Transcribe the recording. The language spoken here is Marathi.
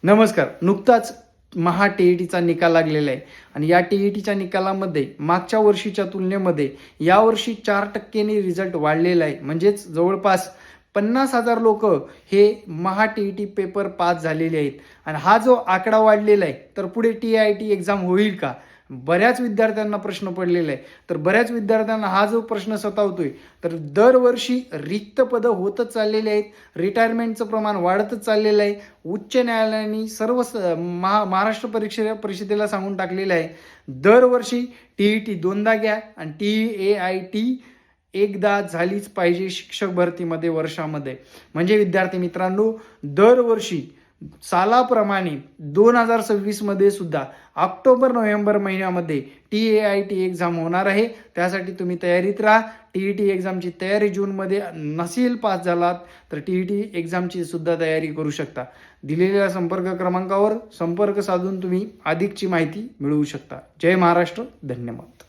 नमस्कार. नुकताच टी-ई-टीचा निकाल लागलेला आहे आणि या टी-ई-टीच्या निकालामध्ये मागच्या वर्षीच्या तुलनेमध्ये यावर्षी 4% रिझल्ट वाढलेला आहे. म्हणजेच जवळपास 50,000 लोक हे टी-ई-टी पेपर पास झालेले आहेत आणि हा जो आकडा वाढलेला आहे तर पुढे टी-आय-टी एक्झाम होईल का? बऱ्याच विद्यार्थ्यांना प्रश्न पडलेला आहे. तर बऱ्याच विद्यार्थ्यांना हा जो प्रश्न सतावतोय तर दरवर्षी रिक्त पदं होतच चाललेली आहेत. रिटायरमेंटचं प्रमाण वाढतच चाललेलं आहे. उच्च न्यायालयाने सर्व महाराष्ट्र परिषदेला सांगून टाकलेलं आहे, दरवर्षी टी-ई-टी दोनदा घ्या आणि टी-ए-आय-टी एकदा झालीच पाहिजे शिक्षक भरतीमध्ये वर्षामध्ये. म्हणजे विद्यार्थी मित्रांनो, दरवर्षी सालाप्रमाणे 2026 मध्ये सुद्धा ऑक्टोबर-नोव्हेंबर महिन्यामध्ये टी-ए-आय-टी एक्झाम होणार आहे. त्यासाठी तुम्ही तयारीत राहा. टी-ई-टी एक्झामची तयारी जूनमध्ये नसेल पास झालात तर टी-ई-टी एक्झामची सुद्धा तयारी करू शकता. दिलेल्या संपर्क क्रमांकावर संपर्क साधून तुम्ही अधिकची माहिती मिळवू शकता. जय महाराष्ट्र. धन्यवाद.